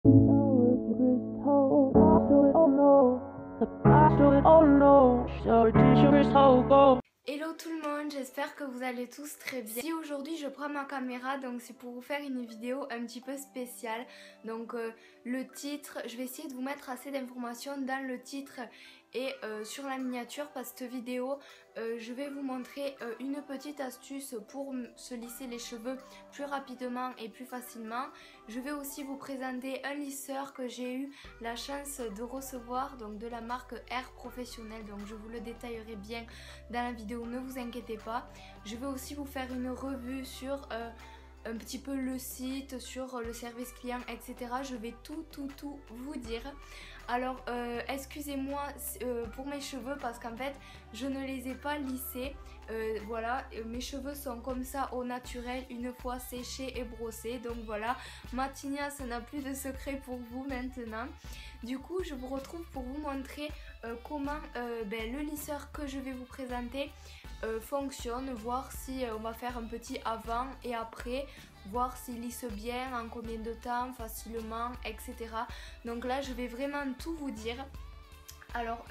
Hello tout le monde, j'espère que vous allez tous très bien. Si aujourd'hui je prends ma caméra, donc c'est pour vous faire une vidéo un petit peu spéciale. Donc le titre, je vais essayer de vous mettre assez d'informations dans le titre et sur la miniature, parce que cette vidéo je vais vous montrer une petite astuce pour se lisser les cheveux plus rapidement et plus facilement. Je vais aussi vous présenter un lisseur que j'ai eu la chance de recevoir, donc de la marque Air Professionnel, donc je vous le détaillerai bien dans la vidéo, ne vous inquiétez pas. Je vais aussi vous faire une revue sur un petit peu le site, sur le service client, etc. Je vais tout vous dire. Alors excusez-moi pour mes cheveux, parce qu'en fait je ne les ai pas lissés. Voilà, mes cheveux sont comme ça au naturel une fois séchés et brossés. Donc voilà, ma tignasse n'a plus de secret pour vous maintenant. Du coup je vous retrouve pour vous montrer comment le lisseur que je vais vous présenter fonctionne, voir si on va faire un petit avant et après, voir s'il lisse bien, en combien de temps, facilement, etc. Donc là je vais vraiment tout vous dire. Alors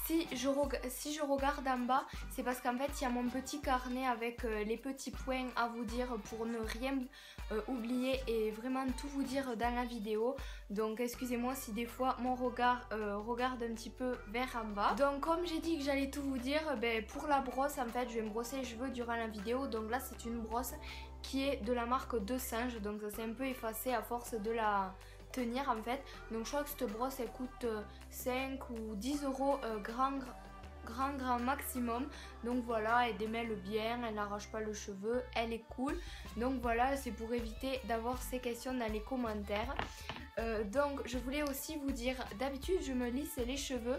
si je regarde en bas, c'est parce qu'en fait il y a mon petit carnet avec les petits points à vous dire pour ne rien oublier et vraiment tout vous dire dans la vidéo. Donc excusez-moi si des fois mon regard regarde un petit peu vers en bas. Donc comme j'ai dit que j'allais tout vous dire, pour la brosse en fait je vais me brosser les cheveux durant la vidéo. Donc là c'est une brosse qui est de la marque De Singe, donc ça s'est un peu effacé à force de la tenir en fait. Donc je crois que cette brosse elle coûte 5 ou 10 euros grand maximum. Donc voilà, elle démêle bien, elle n'arrache pas le cheveu, elle est cool. Donc voilà, c'est pour éviter d'avoir ces questions dans les commentaires. Donc je voulais aussi vous dire, d'habitude je me lisse les cheveux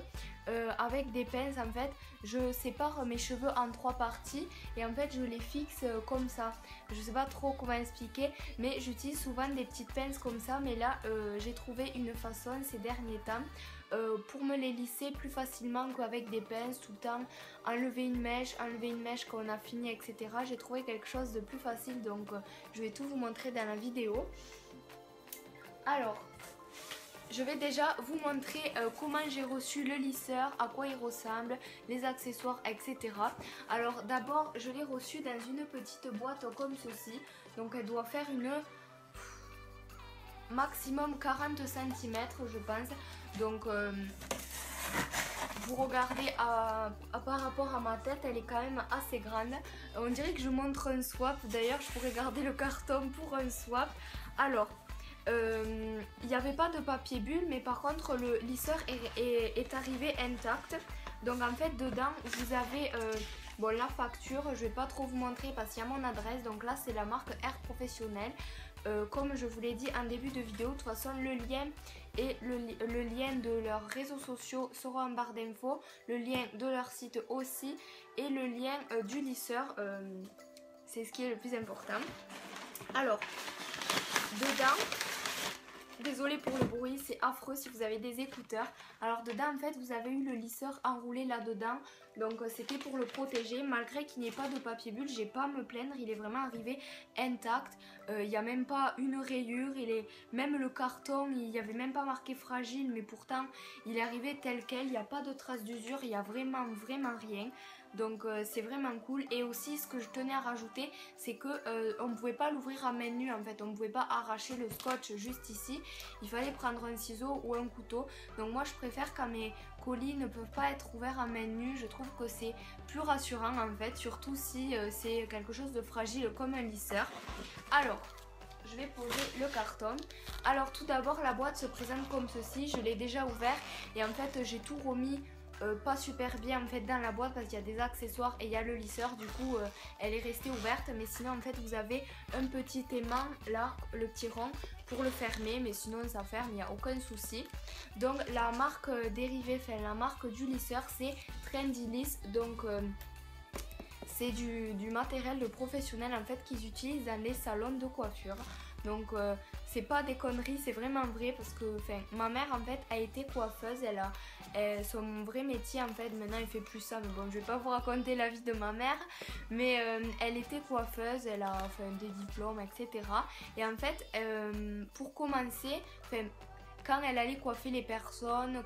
avec des pinces. En fait je sépare mes cheveux en 3 parties et en fait je les fixe comme ça. Je sais pas trop comment expliquer, mais j'utilise souvent des petites pinces comme ça. Mais là j'ai trouvé une façon ces derniers temps pour me les lisser plus facilement qu'avec des pinces tout le temps, enlever une mèche quand on a fini, etc. J'ai trouvé quelque chose de plus facile, donc je vais tout vous montrer dans la vidéo. Alors je vais déjà vous montrer comment j'ai reçu le lisseur, à quoi il ressemble, les accessoires, etc. Alors d'abord je l'ai reçu dans une petite boîte comme ceci. Donc elle doit faire une maximum 40 cm je pense. Donc vous regardez par rapport à ma tête, elle est quand même assez grande. On dirait que je montre un swap, d'ailleurs je pourrais garder le carton pour un swap. Alors il n'y avait pas de papier bulle, mais par contre le lisseur est arrivé intact. Donc en fait dedans vous avez bon, la facture, je vais pas trop vous montrer parce qu'il y a mon adresse. Donc là c'est la marque Air Professionnel. Comme je vous l'ai dit en début de vidéo, de toute façon le lien et le lien de leurs réseaux sociaux seront en barre d'infos, le lien de leur site aussi et le lien du lisseur, c'est ce qui est le plus important. Alors dedans, désolée pour le bruit, c'est affreux si vous avez des écouteurs. Alors dedans en fait vous avez eu le lisseur enroulé là-dedans. Donc c'était pour le protéger. Malgré qu'il n'y ait pas de papier bulle, j'ai pas à me plaindre. Il est vraiment arrivé intact. Il n'y a même pas une rayure. Même le carton, il n'y avait même pas marqué fragile. Mais pourtant il est arrivé tel quel. Il n'y a pas de traces d'usure. Il n'y a vraiment rien. Donc c'est vraiment cool. Et aussi ce que je tenais à rajouter, c'est que on ne pouvait pas l'ouvrir à main nue en fait. On ne pouvait pas arracher le scotch juste ici. Il fallait prendre un ciseau ou un couteau. Donc moi je préfère quand mes colis ne peuvent pas être ouverts à main nue. Je trouve que c'est plus rassurant en fait. Surtout si c'est quelque chose de fragile comme un lisseur. Alors je vais poser le carton. Alors tout d'abord la boîte se présente comme ceci. Je l'ai déjà ouvert et en fait j'ai tout remis pas super bien en fait dans la boîte parce qu'il y a des accessoires et il y a le lisseur. Du coup elle est restée ouverte, mais sinon en fait vous avez un petit aimant là, le petit rond pour le fermer, mais sinon ça ferme, il n'y a aucun souci. Donc la marque dérivée, enfin la marque du lisseur c'est Trendy Liss. Donc c'est du matériel de professionnel en fait qu'ils utilisent dans les salons de coiffure. Donc c'est pas des conneries, c'est vraiment vrai parce que ma mère en fait a été coiffeuse, son vrai métier en fait, maintenant elle fait plus ça, mais bon je vais pas vous raconter la vie de ma mère, mais elle était coiffeuse, elle a fait des diplômes etc. Et en fait pour commencer, quand elle allait coiffer les personnes,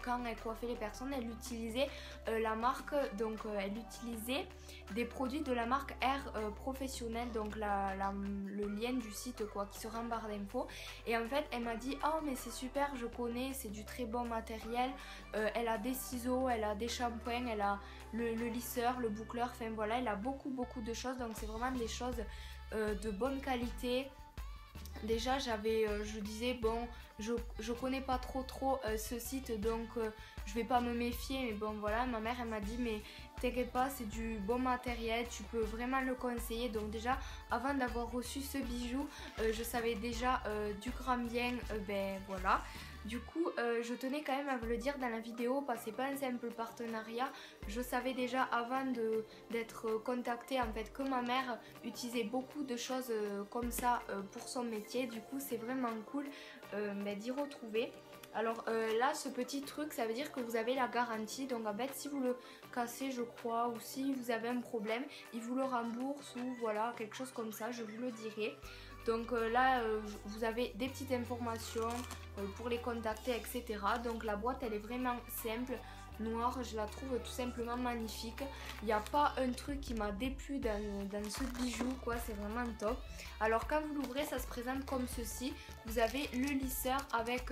elle utilisait la marque, donc elle utilisait des produits de la marque Air Professionnel, donc le lien du site quoi, qui sera en barre d'infos. Et en fait, elle m'a dit oh mais c'est super, je connais, c'est du très bon matériel. Elle a des ciseaux, elle a des shampoings, elle a le lisseur, le boucleur, enfin voilà, elle a beaucoup de choses, donc c'est vraiment des choses de bonne qualité. Déjà je disais bon je connais pas trop ce site, donc je vais pas me méfier, mais bon voilà, ma mère elle m'a dit mais t'inquiète pas, c'est du bon matériel, tu peux vraiment le conseiller. Donc déjà avant d'avoir reçu ce bijou je savais déjà du grand bien, ben voilà. Du coup je tenais quand même à vous le dire dans la vidéo parce que c'est pas un simple partenariat. Je savais déjà avant d'être contactée en fait que ma mère utilisait beaucoup de choses comme ça pour son métier. Du coup c'est vraiment cool d'y retrouver. Alors là ce petit truc ça veut dire que vous avez la garantie, donc en fait si vous le cassez je crois, ou si vous avez un problème il vous le rembourse, ou voilà quelque chose comme ça, je vous le dirai. Donc là vous avez des petites informations pour les contacter etc. Donc la boîte elle est vraiment simple, noire, je la trouve tout simplement magnifique. Il n'y a pas un truc qui m'a déplu dans ce bijou quoi, c'est vraiment top. Alors quand vous l'ouvrez ça se présente comme ceci, vous avez le lisseur avec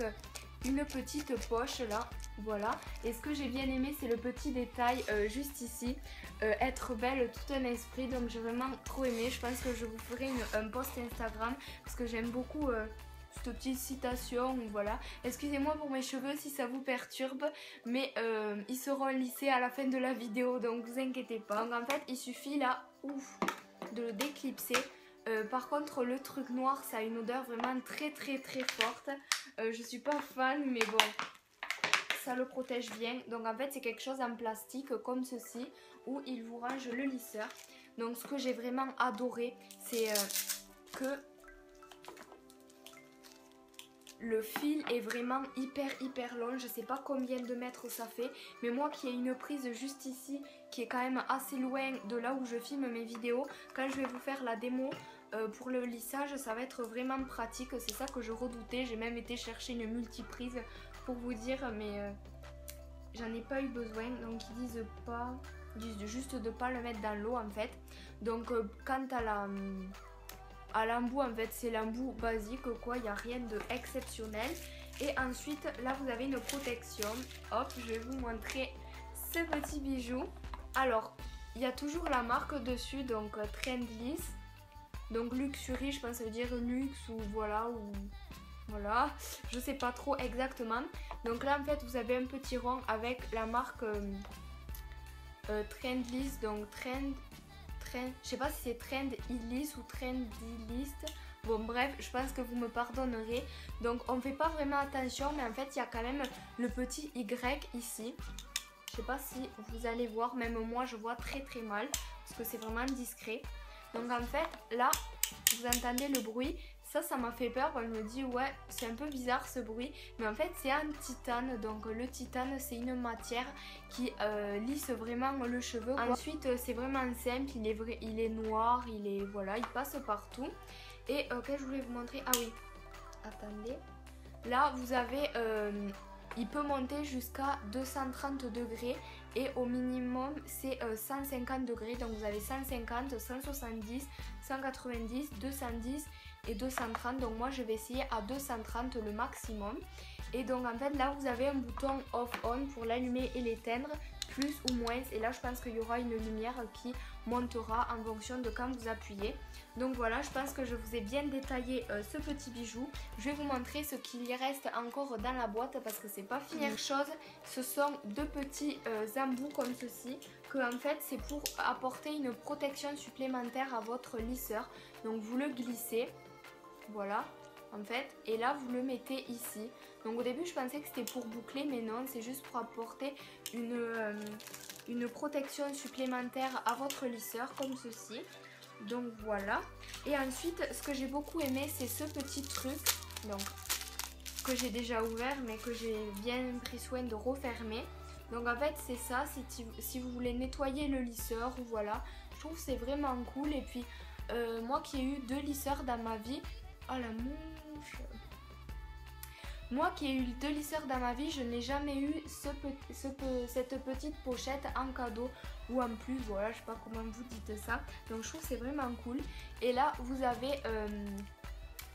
une petite poche là, voilà. Et ce que j'ai bien aimé c'est le petit détail juste ici, être belle tout un esprit, donc j'ai vraiment trop aimé. Je pense que je vous ferai un post Instagram parce que j'aime beaucoup cette petite citation, voilà. Excusez-moi pour mes cheveux si ça vous perturbe, mais ils seront lissés à la fin de la vidéo, donc vous inquiétez pas. Donc en fait il suffit là, ouf, de le déclipser. Par contre le truc noir ça a une odeur vraiment très forte. Je suis pas fan mais bon ça le protège bien. Donc en fait c'est quelque chose en plastique comme ceci où il vous range le lisseur. Donc ce que j'ai vraiment adoré c'est que le fil est vraiment hyper long. Je sais pas combien de mètres ça fait, mais moi qui ai une prise juste ici qui est quand même assez loin de là où je filme mes vidéos, quand je vais vous faire la démo pour le lissage ça va être vraiment pratique. C'est ça que je redoutais, j'ai même été chercher une multiprise pour vous dire, mais j'en ai pas eu besoin. Donc ils disent juste de pas le mettre dans l'eau en fait. Donc quant à l'embout en fait c'est l'embout basique quoi, il n'y a rien de exceptionnel. Et ensuite là vous avez une protection, hop je vais vous montrer ce petit bijou. Alors il y a toujours la marque dessus, donc Trendless, donc luxury je pense que ça veut dire luxe ou voilà, je sais pas trop exactement. Donc là en fait vous avez un petit rond avec la marque Trendless, donc je sais pas si c'est Trendless ou Trendless. Bon bref, je pense que vous me pardonnerez. Donc on fait pas vraiment attention, mais en fait il y a quand même le petit Y ici. Je sais pas si vous allez voir, même moi je vois très mal parce que c'est vraiment discret. Donc en fait là vous entendez le bruit, ça m'a fait peur. Je me dis ouais c'est un peu bizarre ce bruit, mais en fait c'est en titane. Donc le titane c'est une matière qui lisse vraiment le cheveu quoi. Ensuite c'est vraiment simple, il est noir, voilà, il passe partout. Et que je voulais vous montrer, ah oui attendez, là vous avez il peut monter jusqu'à 230 degrés et au minimum c'est 150 degrés. Donc vous avez 150, 170, 190, 210 et 230. Donc moi je vais essayer à 230 le maximum. Et donc en fait là vous avez un bouton off-on pour l'allumer et l'éteindre, plus ou moins. Et là je pense qu'il y aura une lumière qui montera en fonction de quand vous appuyez. Donc voilà, je pense que je vous ai bien détaillé ce petit bijou. Je vais vous montrer ce qu'il y reste encore dans la boîte parce que c'est pas fini. Première chose, ce sont deux petits embouts comme ceci, que en fait c'est pour apporter une protection supplémentaire à votre lisseur. Donc vous le glissez, voilà en fait, et là vous le mettez ici. Donc au début je pensais que c'était pour boucler, mais non, c'est juste pour apporter une protection supplémentaire à votre lisseur comme ceci. Donc voilà. Et ensuite, ce que j'ai beaucoup aimé, c'est ce petit truc. Donc, que j'ai déjà ouvert, mais que j'ai bien pris soin de refermer. Donc en fait, c'est ça. Si vous voulez nettoyer le lisseur, ou voilà. Je trouve que c'est vraiment cool. Et puis, moi qui ai eu 2 lisseurs dans ma vie. Oh la mouche! Moi qui ai eu 2 lisseurs dans ma vie, je n'ai jamais eu cette petite pochette en cadeau ou en plus, voilà, je sais pas comment vous dites ça. Donc je trouve que c'est vraiment cool. Et là, vous avez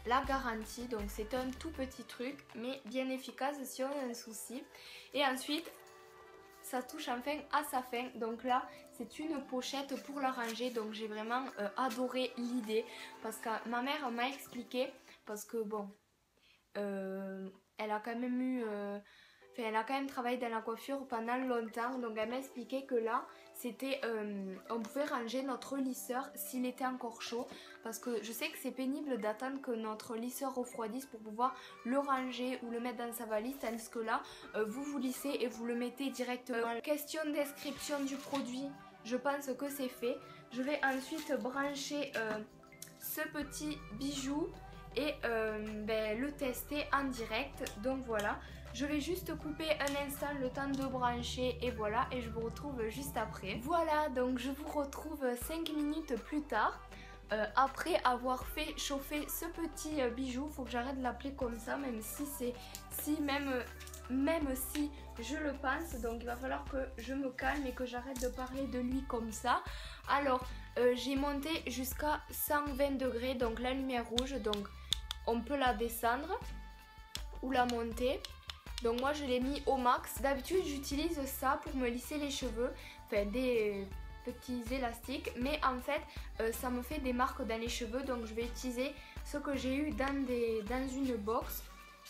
la garantie, donc c'est un tout petit truc, mais bien efficace si on a un souci. Et ensuite, ça touche enfin à sa fin. Donc là, c'est une pochette pour la ranger. Donc j'ai vraiment adoré l'idée parce que ma mère m'a expliqué, parce que bon... elle a quand même eu, elle a quand même travaillé dans la coiffure pendant longtemps, donc elle m'a expliqué que là, c'était, on pouvait ranger notre lisseur s'il était encore chaud, parce que je sais que c'est pénible d'attendre que notre lisseur refroidisse pour pouvoir le ranger ou le mettre dans sa valise, tandis que là, vous lissez et vous le mettez directement. Question de description du produit, je pense que c'est fait. Je vais ensuite brancher ce petit bijou et le tester en direct. Donc voilà, je vais juste couper un instant le temps de brancher et voilà, et je vous retrouve juste après. Voilà, donc je vous retrouve 5 minutes plus tard. Après avoir fait chauffer ce petit bijou, faut que j'arrête de l'appeler comme ça, même si même si je le pense, donc il va falloir que je me calme et que j'arrête de parler de lui comme ça. Alors j'ai monté jusqu'à 120 degrés, donc la lumière rouge, donc on peut la descendre ou la monter. Donc moi je l'ai mis au max. D'habitude j'utilise ça pour me lisser les cheveux, enfin des petits élastiques, mais en fait ça me fait des marques dans les cheveux, donc je vais utiliser ce que j'ai eu dans une box.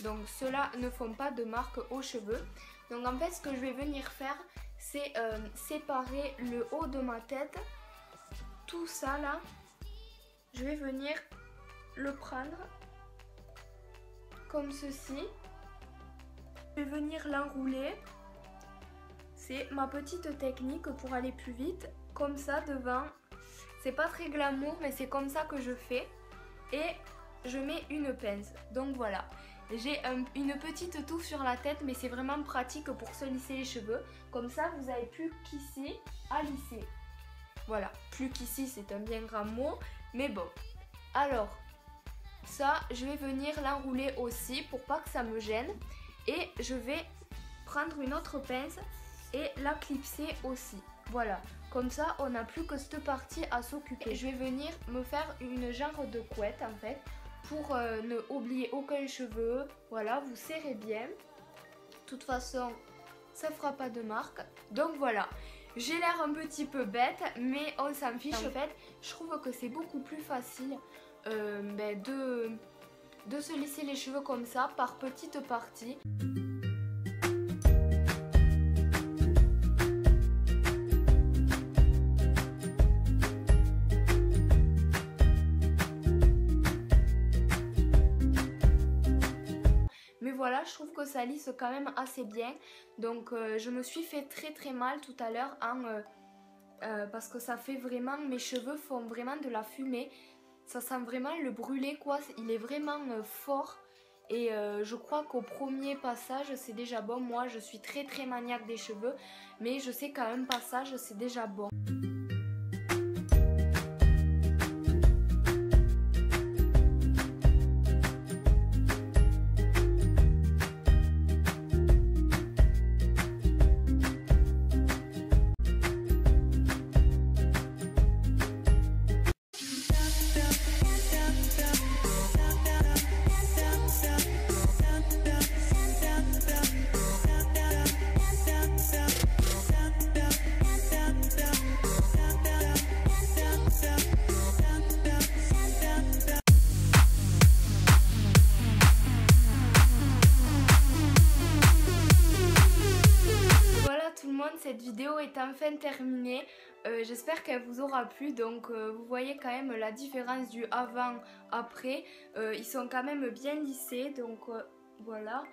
Donc ceux-là ne font pas de marques aux cheveux. Donc en fait ce que je vais venir faire, c'est séparer le haut de ma tête. Tout ça là, je vais venir le prendre comme ceci. Je vais venir l'enrouler. C'est ma petite technique pour aller plus vite. Comme ça devant. C'est pas très glamour, mais c'est comme ça que je fais. Et je mets une pince. Donc voilà. J'ai une petite touffe sur la tête, mais c'est vraiment pratique pour se lisser les cheveux. Comme ça, vous n'avez plus qu'ici à lisser. Voilà. Plus qu'ici, c'est un bien grand mot. Mais bon. Alors, ça, je vais venir l'enrouler aussi pour pas que ça me gêne. Et je vais prendre une autre pince et la clipser aussi. Voilà, comme ça on n'a plus que cette partie à s'occuper. Je vais venir me faire une genre de couette en fait pour ne oublier aucun cheveu. Voilà, vous serrez bien. De toute façon, ça fera pas de marque. Donc voilà, j'ai l'air un petit peu bête, mais on s'en fiche. En fait, je trouve que c'est beaucoup plus facile de se lisser les cheveux comme ça par petites parties. Mais voilà, je trouve que ça lisse quand même assez bien. Donc je me suis fait très mal tout à l'heure parce que ça fait vraiment, mes cheveux font vraiment de la fumée. Ça sent vraiment le brûlé quoi, il est vraiment fort. Et je crois qu'au premier passage c'est déjà bon. Moi je suis très maniaque des cheveux, mais je sais qu'à un passage c'est déjà bon. Cette vidéo est enfin terminée, j'espère qu'elle vous aura plu. Donc vous voyez quand même la différence du avant après, ils sont quand même bien lissés. Donc voilà,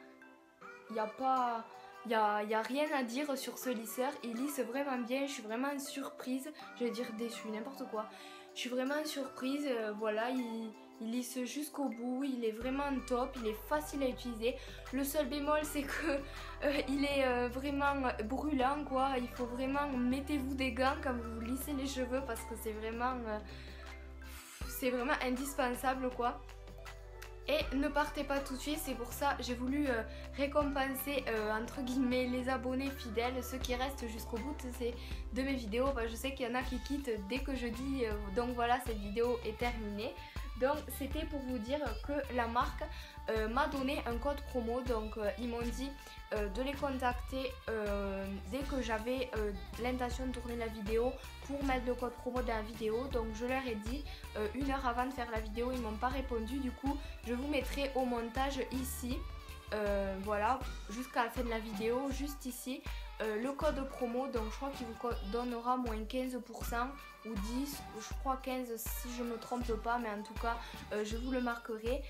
il n'y a rien à dire sur ce lisseur, il lisse vraiment bien. Je suis vraiment surprise, je vais dire déçue, n'importe quoi. Je suis vraiment surprise, voilà, il lisse jusqu'au bout, il est vraiment top, il est facile à utiliser. Le seul bémol c'est que il est vraiment brûlant quoi, il faut vraiment, mettez-vous des gants quand vous lissez les cheveux parce que c'est vraiment indispensable quoi. Et ne partez pas tout de suite, c'est pour ça j'ai voulu récompenser entre guillemets les abonnés fidèles, ceux qui restent jusqu'au bout de mes vidéos. Je sais qu'il y en a qui quittent dès que je dis donc voilà, cette vidéo est terminée. Donc c'était pour vous dire que la marque m'a donné un code promo, donc ils m'ont dit de les contacter dès que j'avais l'intention de tourner la vidéo pour mettre le code promo dans la vidéo. Donc je leur ai dit 1 heure avant de faire la vidéo, ils m'ont pas répondu, du coup je vous mettrai au montage ici, voilà, jusqu'à la fin de la vidéo, juste ici, le code promo. Donc je crois qu'il vous donnera moins 15% ou 10, je crois 15 si je me trompe pas, mais en tout cas je vous le marquerai.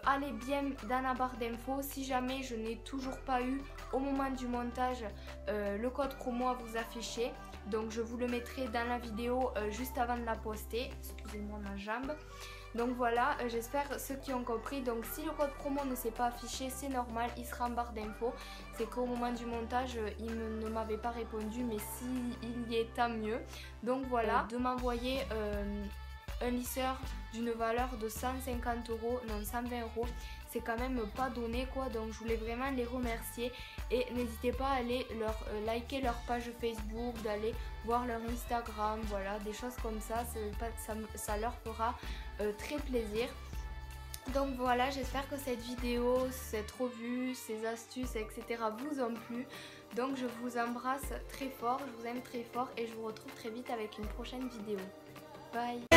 Allez bien dans la barre d'infos, si jamais je n'ai toujours pas eu au moment du montage le code promo à vous afficher, donc je vous le mettrai dans la vidéo juste avant de la poster. Excusez-moi ma jambe. Donc voilà, j'espère ceux qui ont compris. Donc si le code promo ne s'est pas affiché, c'est normal, il sera en barre d'infos. C'est qu'au moment du montage, il ne m'avait pas répondu, mais s'il y est, tant mieux. Donc voilà, de m'envoyer un lisseur d'une valeur de 150 €, non 120 €, c'est quand même pas donné quoi. Donc je voulais vraiment les remercier et n'hésitez pas à aller liker leur page Facebook, d'aller voir leur Instagram, voilà, des choses comme ça, ça leur fera très plaisir. Donc voilà, j'espère que cette vidéo, cette revue, ces astuces, etc. vous ont plu. Donc je vous embrasse très fort, je vous aime très fort et je vous retrouve très vite avec une prochaine vidéo. Bye.